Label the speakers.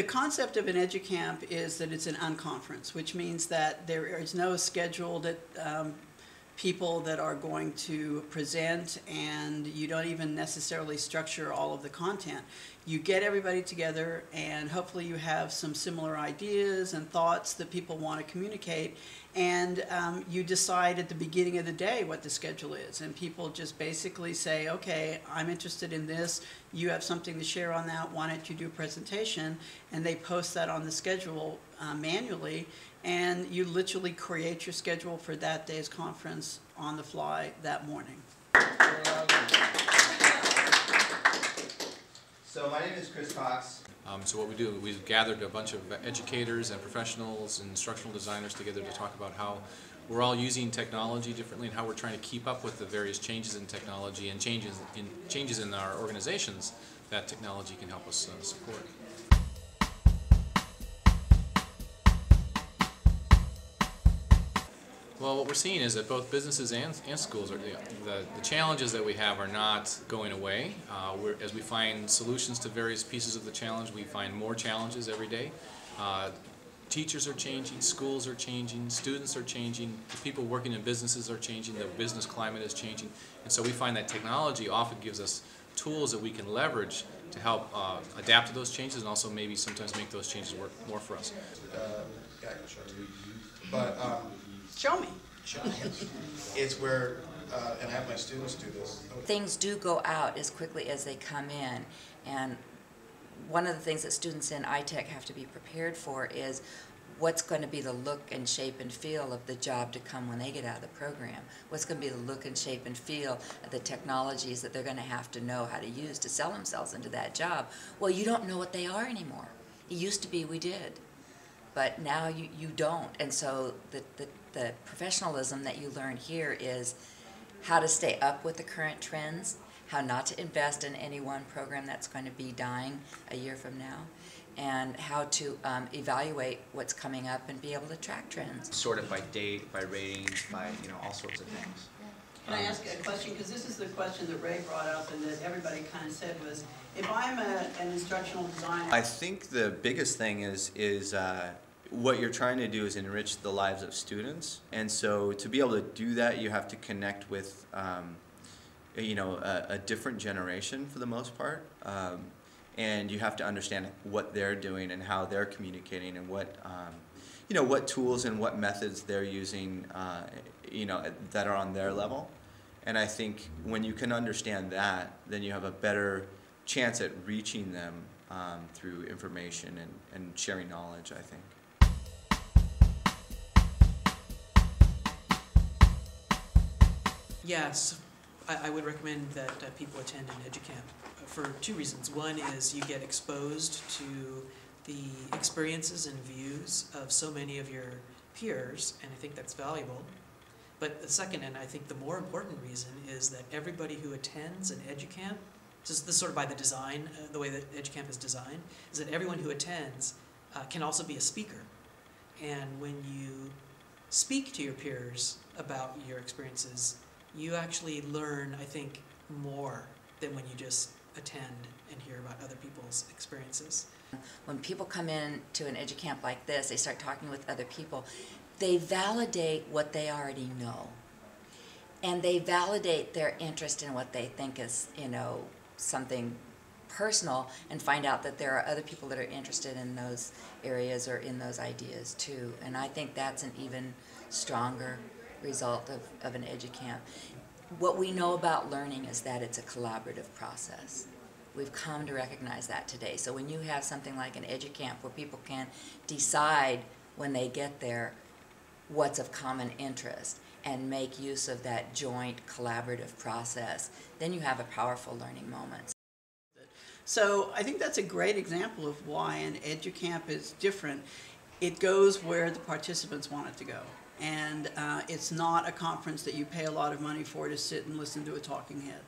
Speaker 1: The concept of an EduCamp is that it's an unconference, which means that there is no scheduled people that are going to present, and you don't even necessarily structure all of the content. You get everybody together, and hopefully you have some similar ideas and thoughts that people want to communicate, and you decide at the beginning of the day what the schedule is, and people just basically say, okay, I'm interested in this, you have something to share on that, why don't you do a presentation, and they post that on the schedule manually, and you literally create your schedule for that day's conference on the fly that morning.
Speaker 2: So my name is Chris Cox.
Speaker 3: So what we do, we've gathered a bunch of educators and professionals and instructional designers together to talk about how we're all using technology differently and how we're trying to keep up with the various changes in technology and changes in our organizations that technology can help us support. Well, what we're seeing is that both businesses and schools, the challenges that we have are not going away. As we find solutions to various pieces of the challenge, we find more challenges every day. Teachers are changing, schools are changing, students are changing, the people working in businesses are changing, the business climate is changing. And so we find that technology often gives us tools that we can leverage to help adapt to those changes and also maybe sometimes make those changes work more for us.
Speaker 2: Yeah, I can show you. But
Speaker 1: Show me.
Speaker 2: it's where, and I have my students do this.
Speaker 4: Things do go out as quickly as they come in, and one of the things that students in ITEC have to be prepared for is what's going to be the look and shape and feel of the job to come when they get out of the program. What's going to be the look and shape and feel of the technologies that they're going to have to know how to use to sell themselves into that job. Well, you don't know what they are anymore. It used to be we did, but now you don't. And so the professionalism that you learn here is how to stay up with the current trends, how not to invest in any one program that's going to be dying a year from now, and how to evaluate what's coming up and be able to track trends.
Speaker 5: Sort it by date, by ratings, by all sorts of things.
Speaker 1: Can I ask a question? Because this is the question that Ray brought up and that everybody kind of said was, if I'm an instructional designer.
Speaker 6: I think the biggest thing is what you're trying to do is enrich the lives of students, and so to be able to do that, you have to connect with a different generation for the most part, and you have to understand what they're doing and how they're communicating and what what tools and what methods they're using that are on their level. And I think when you can understand that, then you have a better chance at reaching them through information and sharing knowledge, I think.
Speaker 7: Yes, I would recommend that people attend an EduCamp for two reasons. One is you get exposed to the experiences and views of so many of your peers, and I think that's valuable. But the second, and I think the more important reason, is that everybody who attends an EduCamp, this is sort of by the design, the way that EduCamp is designed, is that everyone who attends can also be a speaker. And when you speak to your peers about your experiences, you actually learn, I think, more than when you just attend and hear about other people's experiences.
Speaker 4: When people come in to an EduCamp like this, they start talking with other people, they validate what they already know. And they validate their interest in what they think is, something personal, and find out that there are other people that are interested in those areas or in those ideas too. And I think that's an even stronger result of an EduCamp. What we know about learning is that it's a collaborative process. We've come to recognize that today. So when you have something like an EduCamp where people can decide when they get there what's of common interest and make use of that joint collaborative process, then you have a powerful learning moment.
Speaker 1: So I think that's a great example of why an EduCamp is different. It goes where the participants want it to go. And it's not a conference that you pay a lot of money for to sit and listen to a talking head.